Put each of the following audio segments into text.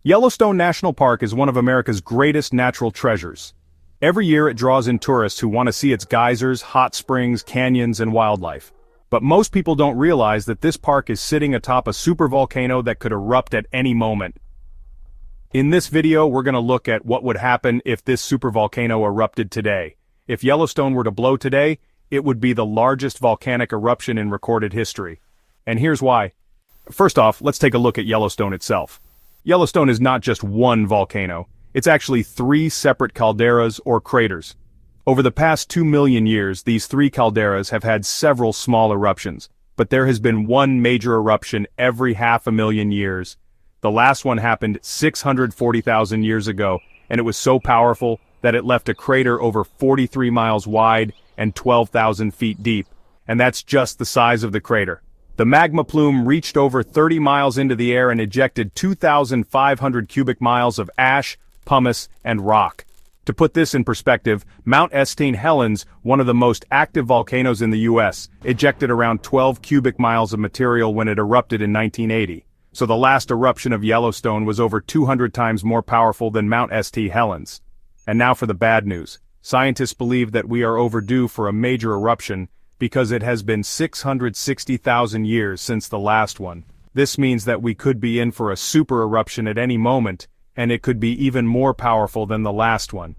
Yellowstone National Park is one of America's greatest natural treasures. Every year it draws in tourists who want to see its geysers, hot springs, canyons, and wildlife. But most people don't realize that this park is sitting atop a supervolcano that could erupt at any moment. In this video, we're going to look at what would happen if this supervolcano erupted today. If Yellowstone were to blow today, it would be the largest volcanic eruption in recorded history. And here's why. First off, let's take a look at Yellowstone itself. Yellowstone is not just one volcano. It's actually 3 separate calderas or craters. Over the past 2 million years, these 3 calderas have had several small eruptions, but there has been one major eruption every 500,000 years. The last one happened 640,000 years ago, and it was so powerful that it left a crater over 43 miles wide and 12,000 feet deep. And that's just the size of the crater. The magma plume reached over 30 miles into the air and ejected 2,500 cubic miles of ash, pumice, and rock. To put this in perspective, Mount St. Helens, one of the most active volcanoes in the US, ejected around 12 cubic miles of material when it erupted in 1980. So the last eruption of Yellowstone was over 200 times more powerful than Mount St. Helens. And now for the bad news. Scientists believe that we are overdue for a major eruption because it has been 660,000 years since the last one. This means that we could be in for a super eruption at any moment, and it could be even more powerful than the last one.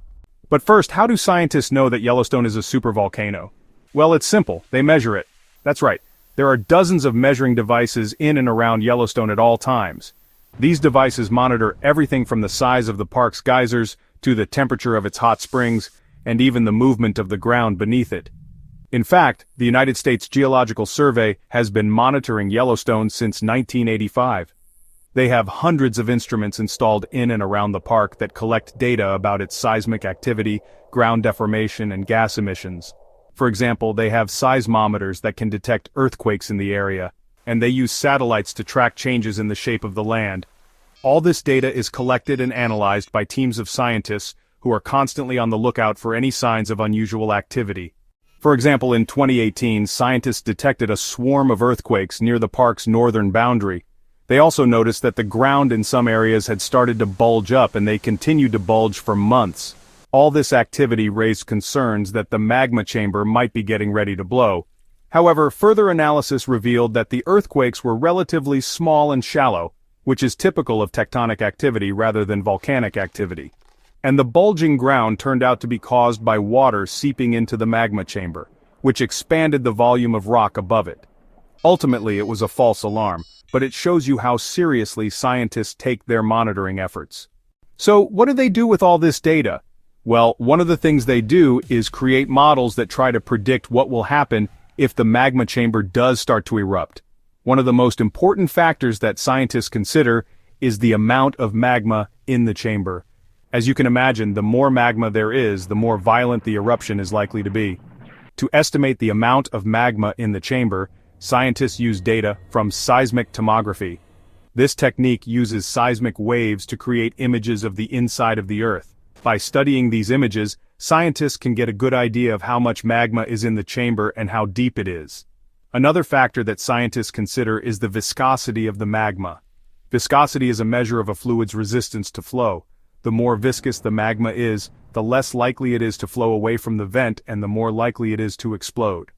But first, how do scientists know that Yellowstone is a supervolcano? Well, it's simple. They measure it. That's right. There are dozens of measuring devices in and around Yellowstone at all times. These devices monitor everything from the size of the park's geysers to the temperature of its hot springs, and even the movement of the ground beneath it. In fact, the United States Geological Survey has been monitoring Yellowstone since 1985. They have hundreds of instruments installed in and around the park that collect data about its seismic activity, ground deformation, and gas emissions. For example, they have seismometers that can detect earthquakes in the area, and they use satellites to track changes in the shape of the land. All this data is collected and analyzed by teams of scientists who are constantly on the lookout for any signs of unusual activity. For example, in 2018, scientists detected a swarm of earthquakes near the park's northern boundary. They also noticed that the ground in some areas had started to bulge up, and they continued to bulge for months. All this activity raised concerns that the magma chamber might be getting ready to blow. However, further analysis revealed that the earthquakes were relatively small and shallow, which is typical of tectonic activity rather than volcanic activity. And the bulging ground turned out to be caused by water seeping into the magma chamber, which expanded the volume of rock above it. Ultimately, it was a false alarm, but it shows you how seriously scientists take their monitoring efforts. So, what do they do with all this data? Well, one of the things they do is create models that try to predict what will happen if the magma chamber does start to erupt. One of the most important factors that scientists consider is the amount of magma in the chamber. As you can imagine, the more magma there is, the more violent the eruption is likely to be. To estimate the amount of magma in the chamber, scientists use data from seismic tomography. This technique uses seismic waves to create images of the inside of the Earth. By studying these images, scientists can get a good idea of how much magma is in the chamber and how deep it is. Another factor that scientists consider is the viscosity of the magma. Viscosity is a measure of a fluid's resistance to flow. The more viscous the magma is, the less likely it is to flow away from the vent and the more likely it is to explode.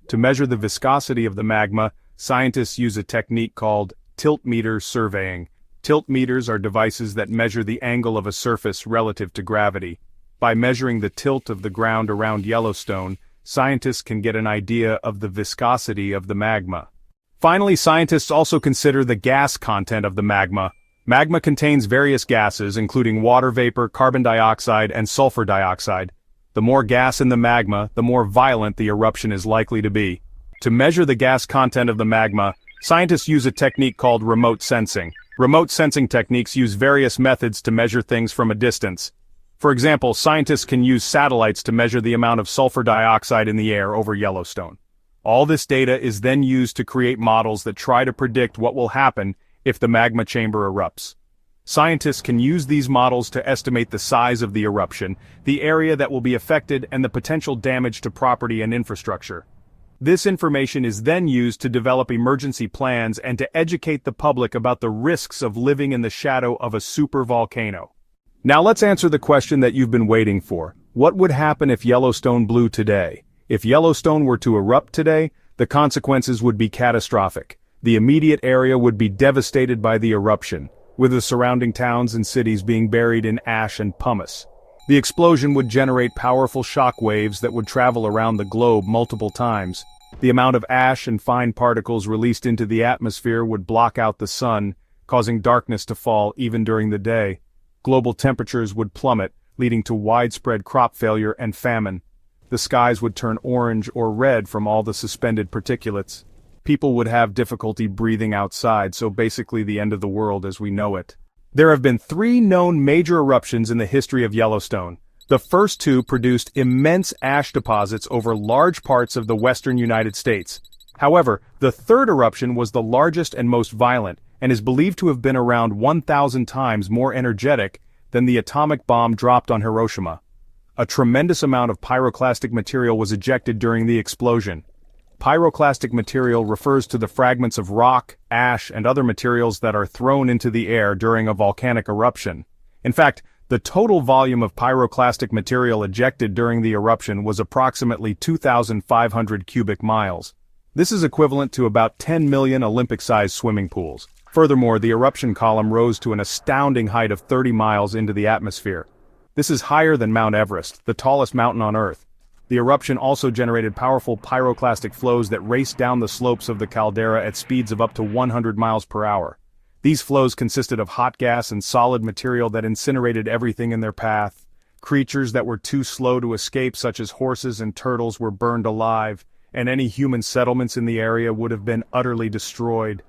To measure the viscosity of the magma, scientists use a technique called tiltmeter surveying. Tiltmeters are devices that measure the angle of a surface relative to gravity. By measuring the tilt of the ground around Yellowstone, scientists can get an idea of the viscosity of the magma. Finally, scientists also consider the gas content of the magma. Magma contains various gases, including water vapor, carbon dioxide, and sulfur dioxide. The more gas in the magma, the more violent the eruption is likely to be. To measure the gas content of the magma, scientists use a technique called remote sensing. Remote sensing techniques use various methods to measure things from a distance. For example, scientists can use satellites to measure the amount of sulfur dioxide in the air over Yellowstone. All this data is then used to create models that try to predict what will happen if the magma chamber erupts. Scientists can use these models to estimate the size of the eruption, the area that will be affected, and the potential damage to property and infrastructure. This information is then used to develop emergency plans and to educate the public about the risks of living in the shadow of a supervolcano. Now let's answer the question that you've been waiting for. What would happen if Yellowstone blew today? If Yellowstone were to erupt today, the consequences would be catastrophic. The immediate area would be devastated by the eruption, with the surrounding towns and cities being buried in ash and pumice. The explosion would generate powerful shockwaves that would travel around the globe multiple times. The amount of ash and fine particles released into the atmosphere would block out the sun, causing darkness to fall even during the day. Global temperatures would plummet, leading to widespread crop failure and famine. The skies would turn orange or red from all the suspended particulates. People would have difficulty breathing outside, so basically the end of the world as we know it. There have been 3 known major eruptions in the history of Yellowstone. The first 2 produced immense ash deposits over large parts of the western United States. However, the third eruption was the largest and most violent, and is believed to have been around 1,000 times more energetic than the atomic bomb dropped on Hiroshima. A tremendous amount of pyroclastic material was ejected during the explosion. Pyroclastic material refers to the fragments of rock, ash, and other materials that are thrown into the air during a volcanic eruption. In fact, the total volume of pyroclastic material ejected during the eruption was approximately 2,500 cubic miles. This is equivalent to about 10 million Olympic-sized swimming pools. Furthermore, the eruption column rose to an astounding height of 30 miles into the atmosphere. This is higher than Mount Everest, the tallest mountain on Earth. The eruption also generated powerful pyroclastic flows that raced down the slopes of the caldera at speeds of up to 100 miles per hour. These flows consisted of hot gas and solid material that incinerated everything in their path. Creatures that were too slow to escape, such as horses and turtles, were burned alive, and any human settlements in the area would have been utterly destroyed.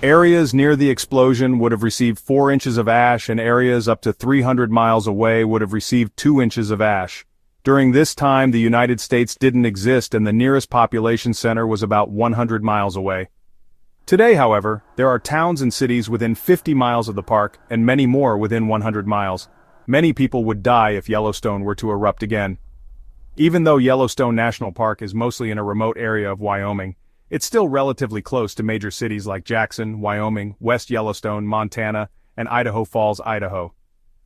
Areas near the explosion would have received 4 inches of ash, and areas up to 300 miles away would have received 2 inches of ash. During this time, the United States didn't exist, and the nearest population center was about 100 miles away. Today, however, there are towns and cities within 50 miles of the park, and many more within 100 miles. Many people would die if Yellowstone were to erupt again. Even though Yellowstone National Park is mostly in a remote area of Wyoming, it's still relatively close to major cities like Jackson, Wyoming, West Yellowstone, Montana, and Idaho Falls, Idaho.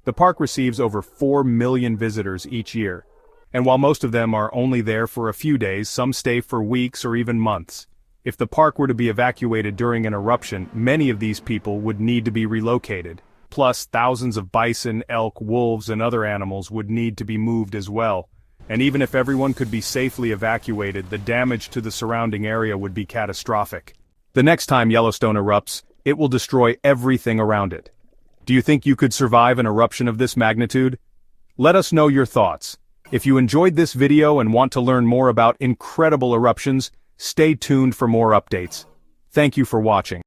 The park receives over 4 million visitors each year. And while most of them are only there for a few days, some stay for weeks or even months. If the park were to be evacuated during an eruption, many of these people would need to be relocated. Plus, thousands of bison, elk, wolves, and other animals would need to be moved as well. And even if everyone could be safely evacuated, the damage to the surrounding area would be catastrophic. The next time Yellowstone erupts, it will destroy everything around it. Do you think you could survive an eruption of this magnitude? Let us know your thoughts. If you enjoyed this video and want to learn more about incredible eruptions, stay tuned for more updates. Thank you for watching.